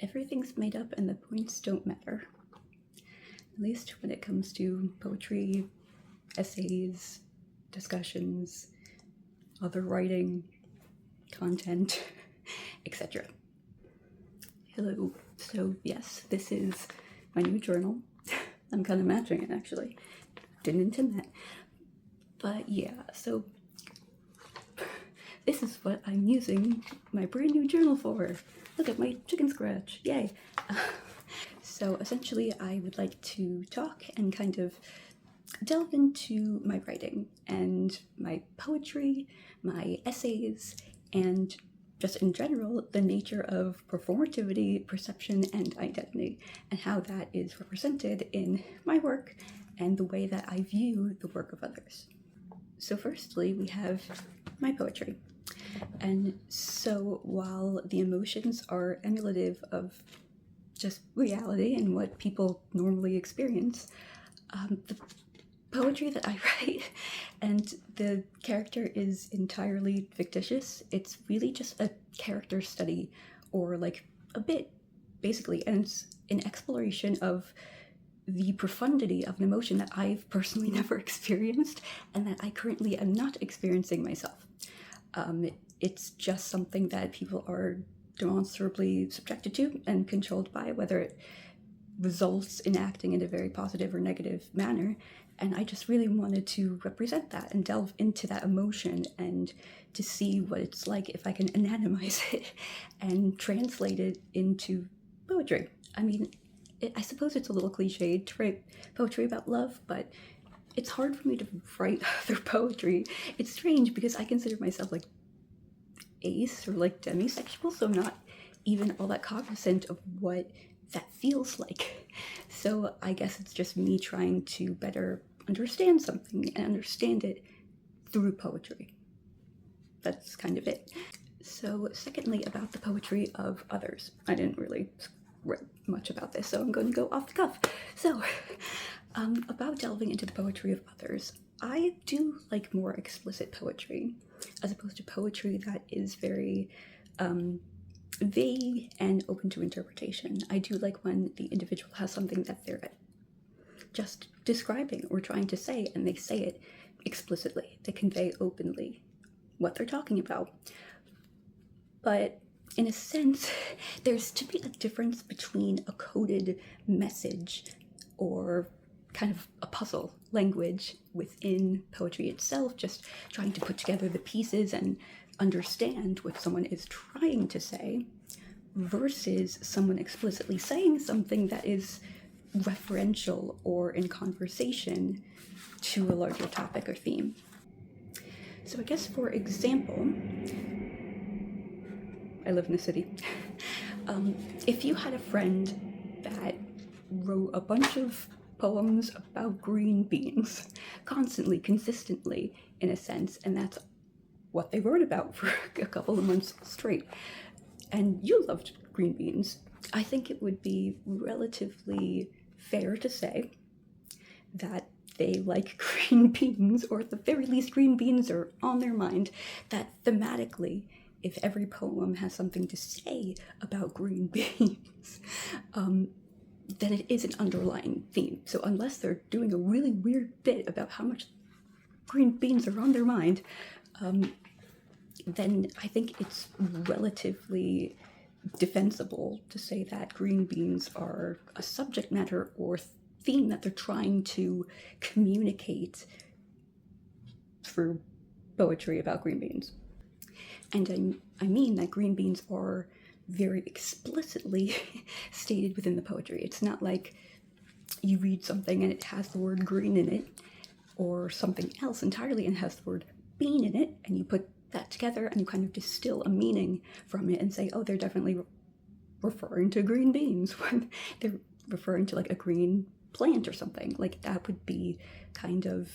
everything's made up and the points don't matter. At least when it comes to poetry, essays, discussions, other writing, content, etc. Hello. So yes, this is my new journal. I'm kind of matching it actually. Didn't intend that. But yeah, so this is what I'm using my brand new journal for. Look at my chicken scratch, yay. So essentially I would like to talk and kind of delve into my writing and my poetry, my essays, and just in general, the nature of performativity, perception, and identity, and how that is represented in my work and the way that I view the work of others. So firstly, we have my poetry. And so while the emotions are emulative of just reality and what people normally experience, the poetry that I write and the character is entirely fictitious. It's really just a character study, or like a bit, basically, and it's an exploration of the profundity of an emotion that I've personally never experienced and that I currently am not experiencing myself. It's just something that people are demonstrably subjected to and controlled by, whether it results in acting in a very positive or negative manner. And I just really wanted to represent that and delve into that emotion and to see what it's like if I can anonymize it and translate it into poetry. I mean, I suppose it's a little cliched to write poetry about love, but it's hard for me to write other poetry. It's strange because I consider myself like ace or like demisexual, so I'm not even all that cognizant of what that feels like. So I guess it's just me trying to better understand something and understand it through poetry. That's kind of it. So secondly, about the poetry of others. I didn't really write much about this, so I'm going to go off the cuff. So about delving into the poetry of others, I do like more explicit poetry as opposed to poetry that is very vague and open to interpretation. I do like when the individual has something that they're just describing or trying to say, and they say it explicitly. They convey openly what they're talking about. But in a sense, there's to be a difference between a coded message or kind of a puzzle language within poetry itself, just trying to put together the pieces and understand what someone is trying to say, versus someone explicitly saying something that is referential or in conversation to a larger topic or theme. So I guess, for example, I live in a city. If you had a friend that wrote a bunch of poems about green beans constantly, consistently, in a sense, and that's what they wrote about for a couple of months straight, and you loved green beans, I think it would be relatively fair to say that they like green beans, or at the very least green beans are on their mind, that thematically, if every poem has something to say about green beans, then it is an underlying theme. So unless they're doing a really weird bit about how much green beans are on their mind, then I think it's relatively defensible to say that green beans are a subject matter or theme that they're trying to communicate through poetry about green beans. And I mean that green beans are very explicitly stated within the poetry. It's not like you read something and it has the word green in it, or something else entirely and has the word bean in it, and you put that together and you kind of distill a meaning from it and say, oh, they're definitely referring to green beans, when they're referring to like a green plant or something. Like, that would be kind of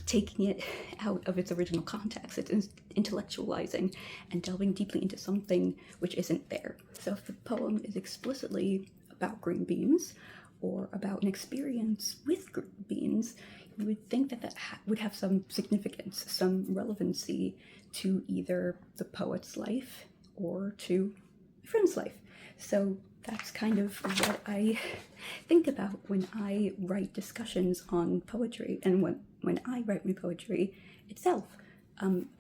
taking it out of its original context. It's intellectualizing and delving deeply into something which isn't there. So if the poem is explicitly about green beans or about an experience with green beans, you would think that that would have some significance, some relevancy to either the poet's life or to a friend's life. So that's kind of what I think about when I write discussions on poetry, and when I write my poetry itself.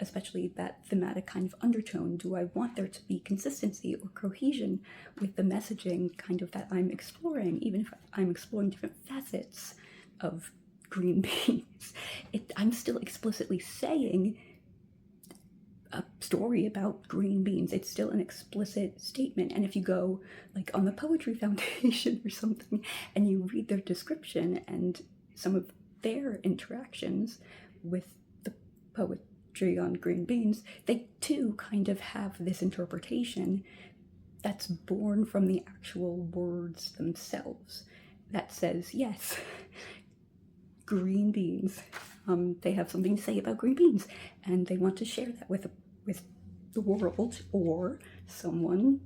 Especially that thematic kind of undertone. Do I want there to be consistency or cohesion with the messaging kind of that I'm exploring, even if I'm exploring different facets of green beans? I'm still explicitly saying a story about green beans. It's still an explicit statement. And if you go like on the Poetry Foundation or something and you read their description and some of their interactions with the poetry on green beans, they too kind of have this interpretation that's born from the actual words themselves that says, yes, green beans. They have something to say about green beans, and they want to share that with the world or someone,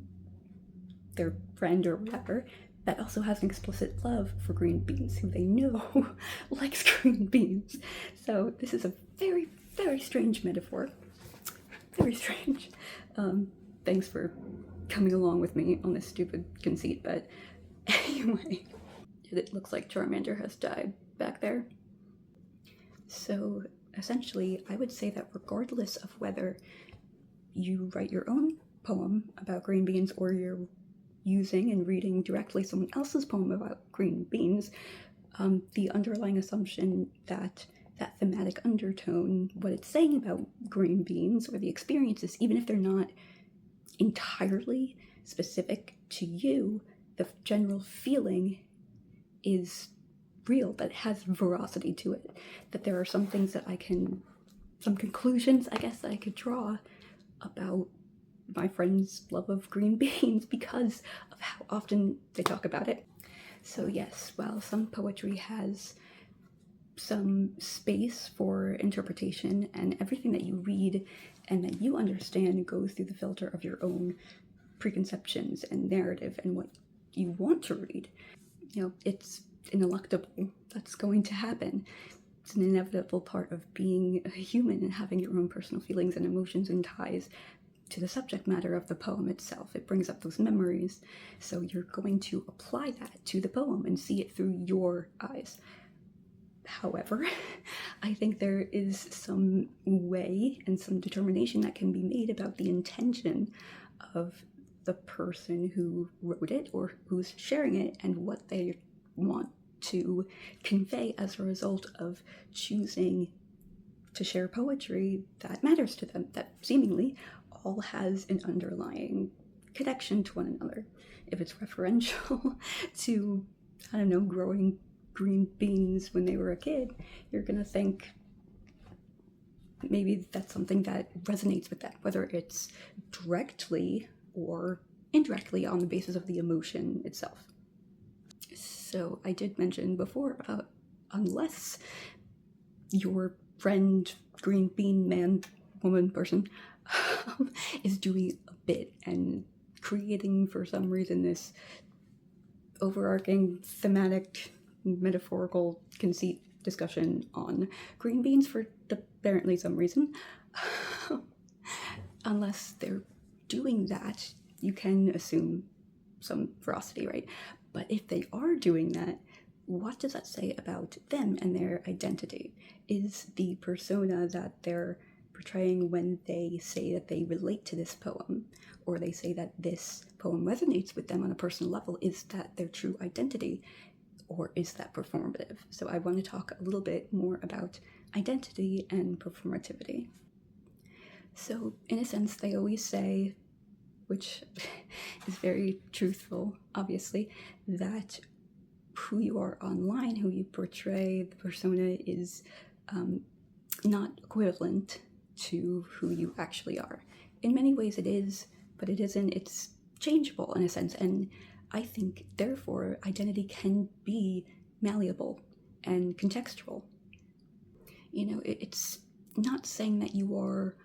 their friend or whatever, that also has an explicit love for green beans, who they know likes green beans. So this is a very, very strange metaphor. Very strange. Thanks for coming along with me on this stupid conceit, but anyway, it looks like Charmander has died back there. So essentially, I would say that regardless of whether you write your own poem about green beans or you're using and reading directly someone else's poem about green beans, the underlying assumption that that thematic undertone, what it's saying about green beans or the experiences, even if they're not entirely specific to you, the general feeling is real, that has veracity to it, that there are some things that some conclusions, I guess, that I could draw about my friend's love of green beans because of how often they talk about it. So yes, while some poetry has some space for interpretation, and everything that you read and that you understand goes through the filter of your own preconceptions and narrative and what you want to read, it's ineluctable. That's going to happen. It's an inevitable part of being a human and having your own personal feelings and emotions and ties to the subject matter of the poem itself. It brings up those memories, so you're going to apply that to the poem and see it through your eyes. However, I think there is some way and some determination that can be made about the intention of the person who wrote it or who's sharing it and what they want to convey as a result of choosing to share poetry that matters to them, that seemingly all has an underlying connection to one another. If it's referential to, I don't know, growing green beans when they were a kid, you're gonna think maybe that's something that resonates with them, whether it's directly or indirectly on the basis of the emotion itself. So I did mention before about unless your friend, green bean man, woman, person, is doing a bit and creating for some reason this overarching thematic metaphorical conceit discussion on green beans for apparently some reason. Unless they're doing that, you can assume some veracity, right? But if they are doing that, what does that say about them and their identity? Is the persona that they're portraying when they say that they relate to this poem, or they say that this poem resonates with them on a personal level, is that their true identity, or is that performative? So I want to talk a little bit more about identity and performativity. So in a sense, they always say, which is very truthful, obviously, that who you are online, who you portray, the persona, is not equivalent to who you actually are. In many ways it is, but it isn't. It's changeable in a sense, and I think, therefore, identity can be malleable and contextual. It's not saying that you are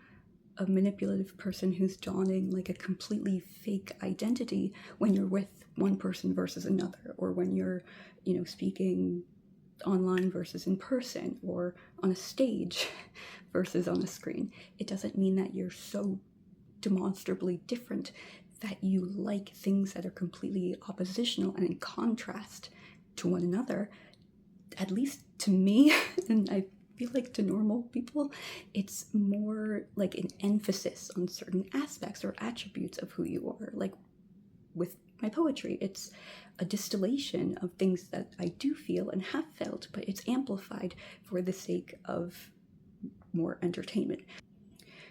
a manipulative person who's donning like a completely fake identity when you're with one person versus another, or when you're, speaking online versus in person, or on a stage versus on a screen. It doesn't mean that you're so demonstrably different, that you like things that are completely oppositional and in contrast to one another. At least to me, and I feel like to normal people, it's more like an emphasis on certain aspects or attributes of who you are. Like with my poetry, it's a distillation of things that I do feel and have felt, but it's amplified for the sake of more entertainment.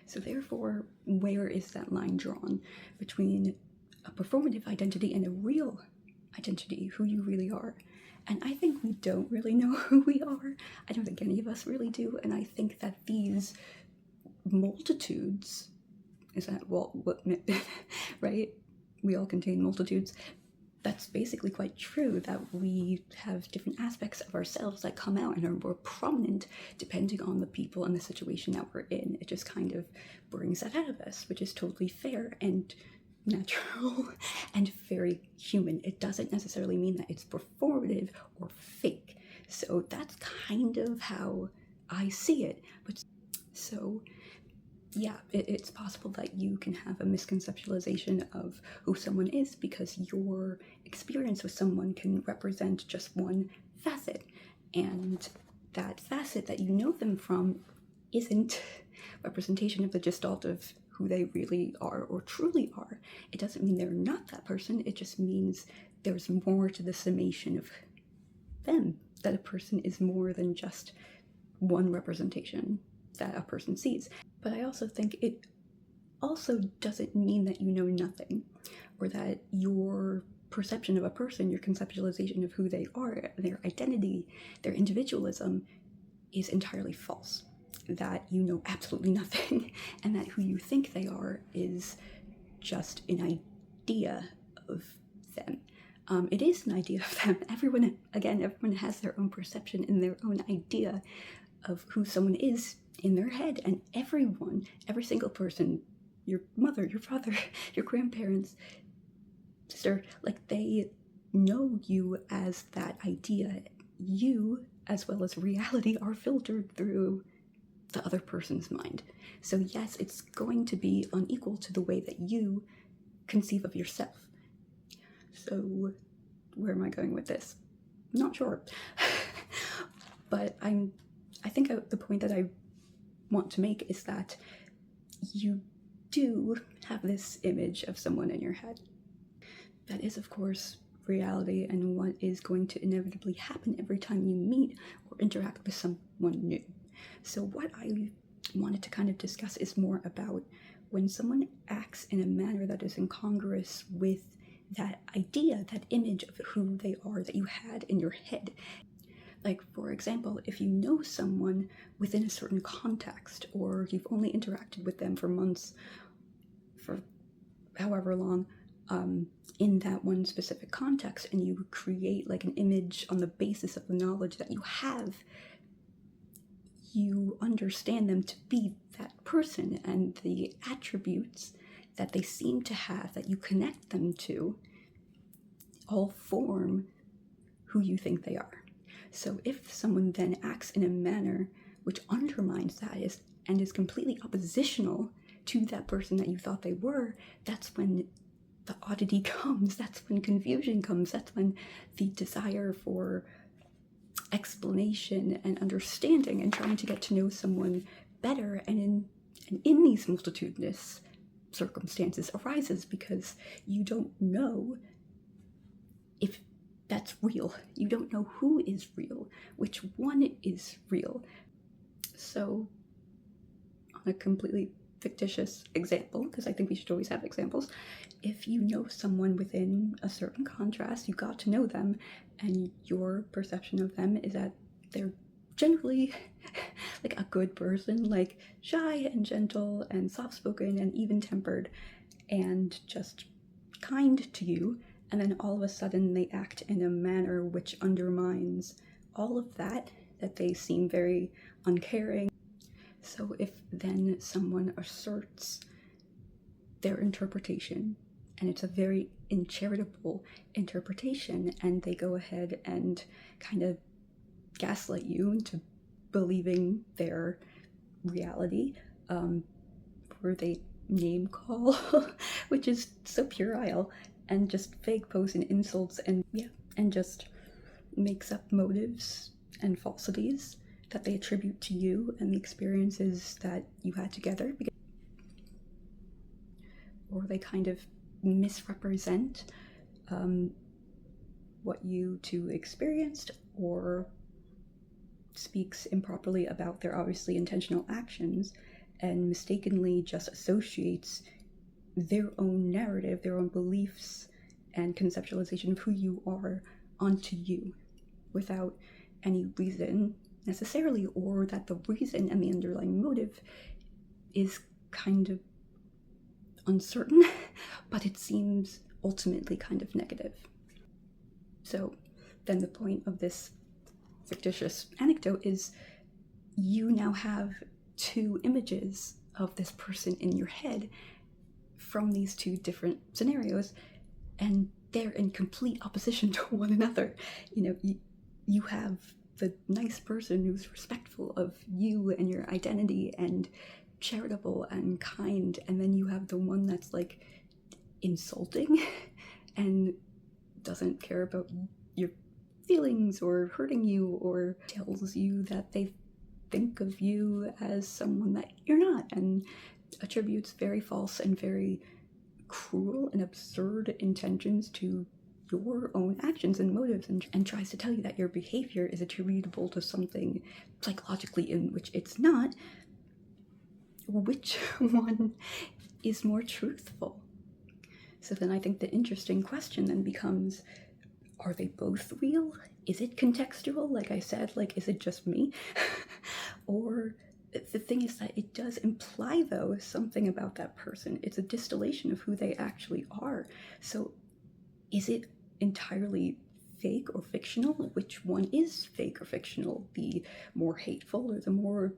So therefore, where is that line drawn between a performative identity and a real identity, who you really are? And I think we don't really know who we are. I don't think any of us really do. And I think that these multitudes, is that, well, what, right? We all contain multitudes. That's basically quite true, that we have different aspects of ourselves that come out and are more prominent depending on the people and the situation that we're in. It just kind of brings that out of us, which is totally fair and natural and very human. It doesn't necessarily mean that it's performative or fake. So that's kind of how I see it. But so yeah, it's possible that you can have a misconceptualization of who someone is because your experience with someone can represent just one facet, and that facet that you know them from isn't representation of the gestalt of who they really are or truly are. It doesn't mean they're not that person, it just means there's more to the summation of them, that a person is more than just one representation that a person sees. But I also think it also doesn't mean that you know nothing, or that your perception of a person, your conceptualization of who they are, their identity, their individualism is entirely false. That you know absolutely nothing, and that who you think they are is just an idea of them. It is an idea of them. Everyone has their own perception and their own idea of who someone is in their head, and every single person, your mother, your father, your grandparents, sister, like they know you as that idea. You, as well as reality, are filtered through the other person's mind. So yes, it's going to be unequal to the way that you conceive of yourself. So where am I going with this? Not sure. But I think the point that I want to make is that you do have this image of someone in your head. That is, of course, reality and what is going to inevitably happen every time you meet or interact with someone new. So what I wanted to kind of discuss is more about when someone acts in a manner that is incongruous with that idea, that image of who they are that you had in your head. Like, for example, if you know someone within a certain context, or you've only interacted with them for months, for however long, in that one specific context, and you create like an image on the basis of the knowledge that you have, you understand them to be that person, and the attributes that they seem to have, that you connect them to, all form who you think they are. So if someone then acts in a manner which undermines that and is completely oppositional to that person that you thought they were, that's when the oddity comes, that's when confusion comes, that's when the desire for explanation and understanding and trying to get to know someone better and in these multitudinous circumstances arises, because you don't know if that's real. You don't know who is real, which one is real. So, on a completely fictitious example, because I think we should always have examples, if you know someone within a certain contrast, you got to know them, and your perception of them is that they're generally like a good person, like shy and gentle and soft-spoken and even-tempered and just kind to you, and then all of a sudden they act in a manner which undermines all of that they seem very uncaring. So if then someone asserts their interpretation, and it's a very uncharitable interpretation, and they go ahead and kind of gaslight you into believing their reality, or they name call, which is so puerile, and just fake posts and insults, and yeah, and just makes up motives and falsities that they attribute to you and the experiences that you had together, or they kind of misrepresent what you two experienced, or speaks improperly about their obviously intentional actions and mistakenly just associates their own narrative, their own beliefs and conceptualization of who you are onto you without any reason necessarily, or that the reason and the underlying motive is kind of uncertain, but it seems ultimately kind of negative. So then the point of this fictitious anecdote is you now have two images of this person in your head from these two different scenarios, and they're in complete opposition to one another. You have the nice person who's respectful of you and your identity and charitable and kind, and then you have the one that's like insulting and doesn't care about your feelings or hurting you, or tells you that they think of you as someone that you're not, and attributes very false and very cruel and absurd intentions to your own actions and motives, and tries to tell you that your behavior is attributable to something psychologically in which it's not. Which one is more truthful? So then I think the interesting question then becomes, are they both real? Is it contextual? Like I said, like, is it just me? Or the thing is that it does imply, though, something about that person. It's a distillation of who they actually are. So is it entirely fake or fictional? Which one is fake or fictional? The more hateful or the more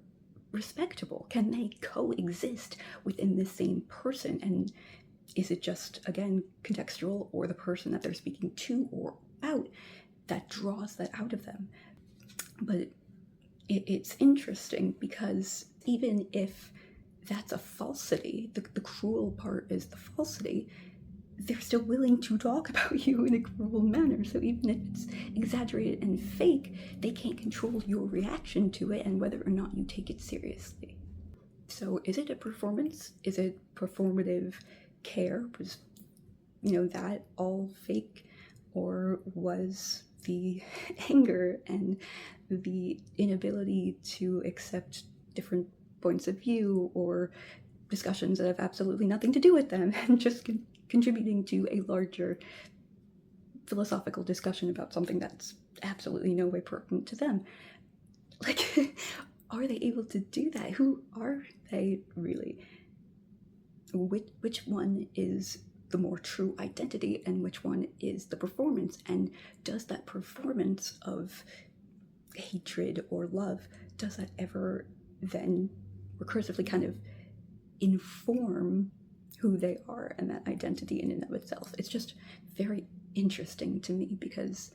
respectable? Can they coexist within the same person? And is it just, again, contextual, or the person that they're speaking to or about that draws that out of them? But it's interesting because even if that's a falsity, the cruel part is the falsity, they're still willing to talk about you in a cruel manner. So even if it's exaggerated and fake, they can't control your reaction to it and whether or not you take it seriously. So is it a performance? Is it performative care? Was that all fake? Or was the anger and the inability to accept different points of view or discussions that have absolutely nothing to do with them and just contributing to a larger philosophical discussion about something that's absolutely no way pertinent to them? Like, are they able to do that? Who are they really? Which one is the more true identity, and which one is the performance? And does that performance of hatred or love, does that ever then recursively kind of inform who they are and that identity in and of itself? It's just very interesting to me, because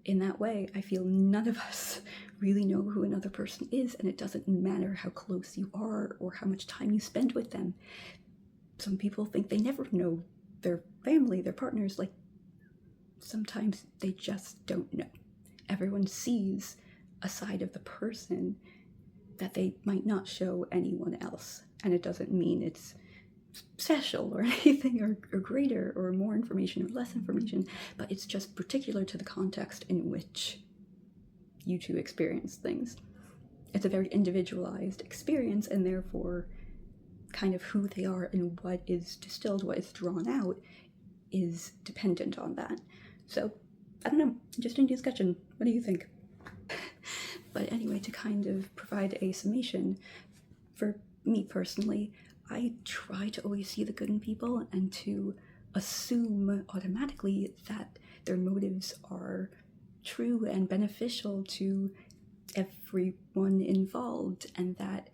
in that way I feel none of us really know who another person is, and it doesn't matter how close you are or how much time you spend with them. Some people think they never know their family, their partners. Like, sometimes they just don't know. Everyone sees a side of the person that they might not show anyone else, and it doesn't mean it's special or anything, or greater or more information or less information, but it's just particular to the context in which you two experience things. It's a very individualized experience, and therefore kind of who they are and what is distilled, what is drawn out, is dependent on that. So I don't know, interesting discussion. What do you think? But anyway, to kind of provide a summation, for me personally, I try to always see the good in people and to assume automatically that their motives are true and beneficial to everyone involved, and that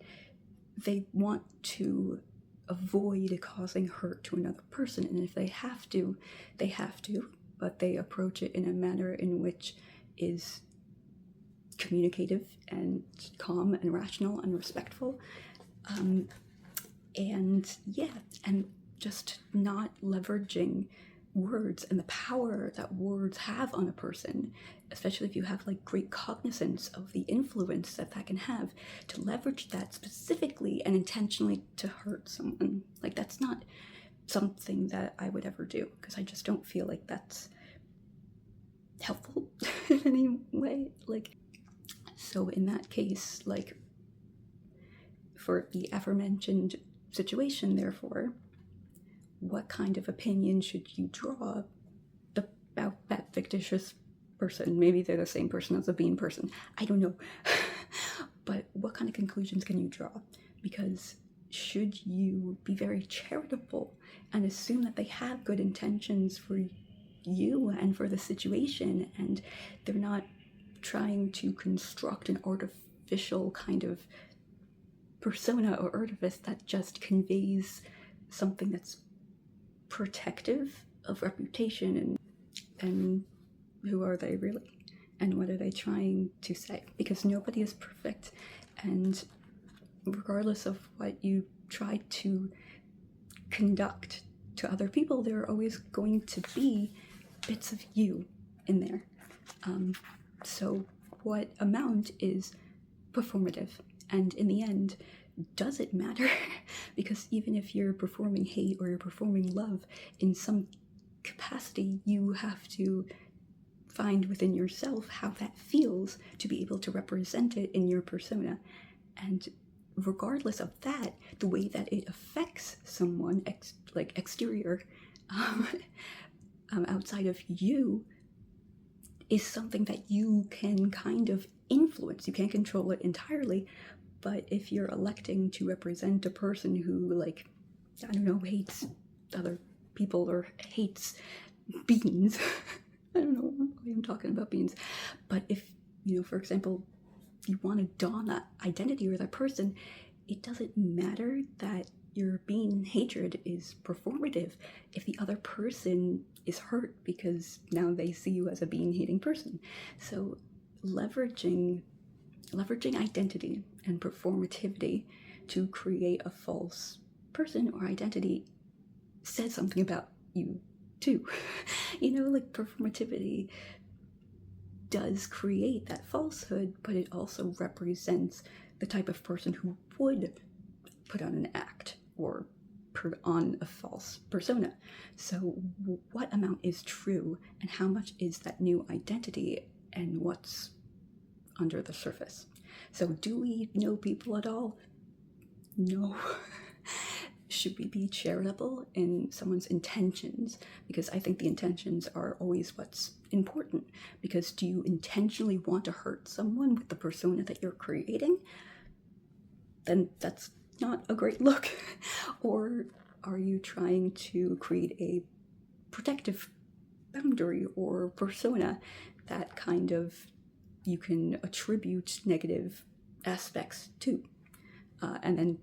they want to avoid causing hurt to another person. And if they have to, but they approach it in a manner in which is communicative and calm and rational and respectful. And yeah, and just not leveraging words and the power that words have on a person, especially if you have like great cognizance of the influence that that can have, to leverage that specifically and intentionally to hurt someone. Like, that's not something that I would ever do, because I just don't feel like that's helpful in any way. Like, so in that case, like, for the aforementioned situation, therefore, what kind of opinion should you draw about that fictitious person? Maybe they're the same person as the bean person. I don't know. But what kind of conclusions can you draw? Because should you be very charitable and assume that they have good intentions for you and for the situation, and they're not trying to construct an artificial kind of persona or artifice that just conveys something that's protective of reputation, and who are they really, and what are they trying to say? Because nobody is perfect, and regardless of what you try to conduct to other people, there are always going to be bits of you in there. So what amount is performative? And in the end, does it matter? Because even if you're performing hate or you're performing love, in some capacity, you have to find within yourself how that feels to be able to represent it in your persona. And regardless of that, the way that it affects someone, exterior, outside of you, is something that you can kind of influence. You can't control it entirely, but if you're electing to represent a person who, like, I don't know, hates other people or hates beans, I don't know why I'm talking about beans, but if, you know, for example, you want to don that identity or that person, it doesn't matter that your bean hatred is performative if the other person is hurt because now they see you as a bean hating person. So leveraging identity and performativity to create a false person or identity says something about you too. You know, like, performativity does create that falsehood, but it also represents the type of person who would put on an act or put on a false persona. So what amount is true, and how much is that new identity, and what's under the surface? So do we know people at all? No. Should we be charitable in someone's intentions? Because I think the intentions are always what's important. Because do you intentionally want to hurt someone with the persona that you're creating? Then that's not a great look. Or are you trying to create a protective boundary or persona that kind of you can attribute negative aspects to, and then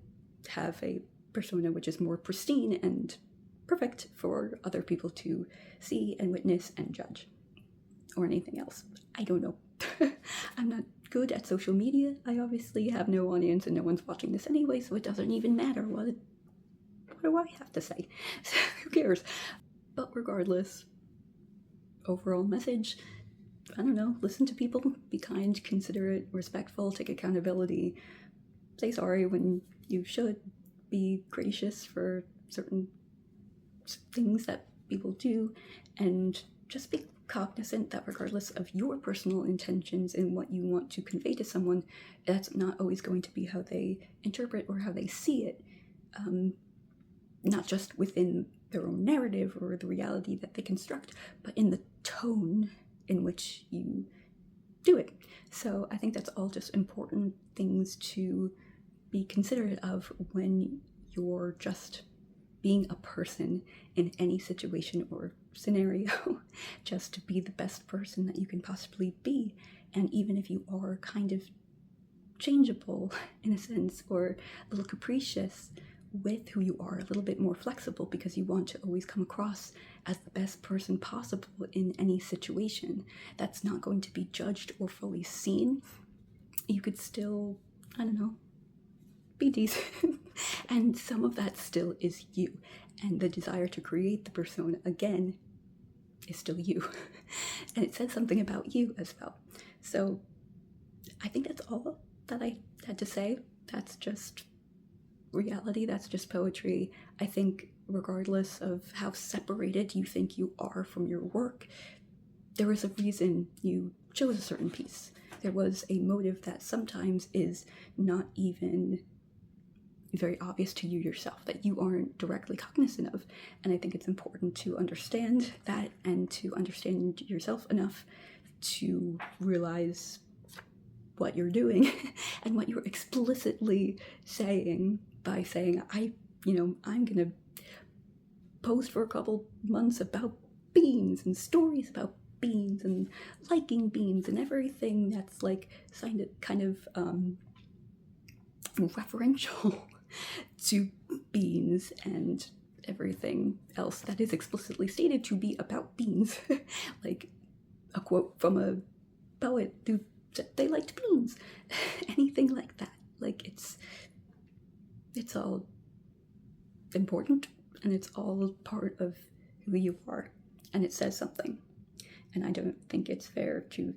have a persona which is more pristine and perfect for other people to see and witness and judge, or anything else? I don't know. I'm not good at social media. I obviously have no audience and no one's watching this anyway, so it doesn't even matter what do I have to say. So who cares? But regardless, overall message, I don't know, listen to people, be kind, considerate, respectful, take accountability, say sorry when you should, be gracious for certain things that people do, and just be cognizant that regardless of your personal intentions and what you want to convey to someone, that's not always going to be how they interpret or how they see it, not just within their own narrative or the reality that they construct, but in the tone in which you do it. So I think that's all just important things to be considerate of when you're just being a person in any situation or scenario. Just to be the best person that you can possibly be. And even if you are kind of changeable in a sense, or a little capricious with who you are, a little bit more flexible because you want to always come across as the best person possible in any situation, that's not going to be judged or fully seen. You could still, I don't know, be decent. And some of that still is you. And the desire to create the persona again is still you. And it says something about you as well. So I think that's all that I had to say. That's just reality, that's just poetry. I think regardless of how separated you think you are from your work, there is a reason you chose a certain piece. There was a motive that sometimes is not even very obvious to you yourself, that you aren't directly cognizant of. And I think it's important to understand that and to understand yourself enough to realize what you're doing and what you're explicitly saying by saying, I'm gonna post for a couple months about beans and stories about beans and liking beans and everything that's like kind of referential to beans and everything else that is explicitly stated to be about beans. Like a quote from a poet who said they liked beans. Anything like that. Like it's all important and it's all part of who you are, and it says something. And I don't think it's fair to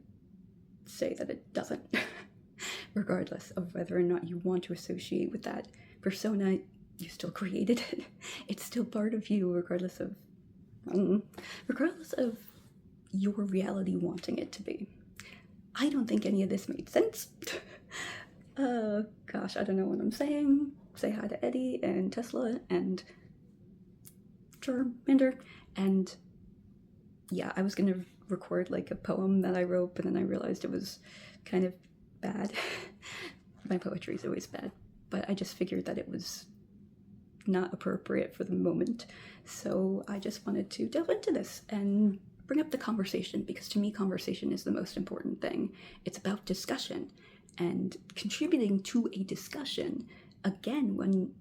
say that it doesn't. Regardless of whether or not you want to associate with that persona, you still created it. It's still part of you, regardless of your reality wanting it to be. I don't think any of this made sense. Gosh, I don't know what I'm saying. Say hi to Eddie and Tesla and Charmander. And yeah, I was gonna record like a poem that I wrote, but then I realized it was kind of bad. My poetry is always bad, but I just figured that it was not appropriate for the moment. So I just wanted to delve into this and bring up the conversation, because to me, conversation is the most important thing. It's about discussion and contributing to a discussion. Again, when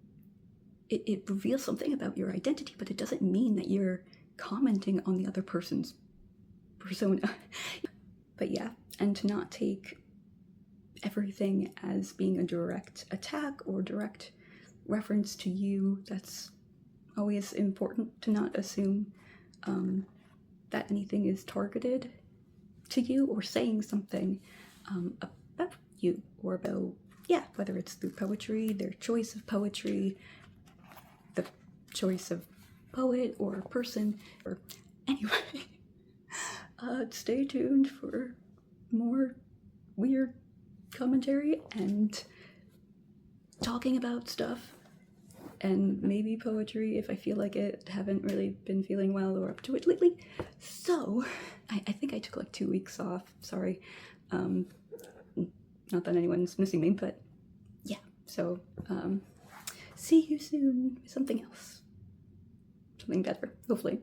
it reveals something about your identity, but it doesn't mean that you're commenting on the other person's persona. But yeah, and to not take everything as being a direct attack or direct reference to you. That's always important, to not assume that anything is targeted to you or saying something about you or about, whether it's through poetry, their choice of poetry, the choice of poet or person, or anyway. Stay tuned for more weird commentary and talking about stuff, and maybe poetry if I feel like it. Haven't really been feeling well or up to it lately, so I think I took like 2 weeks off. Sorry, not that anyone's missing me, but yeah, so see you soon with something else, something better, hopefully.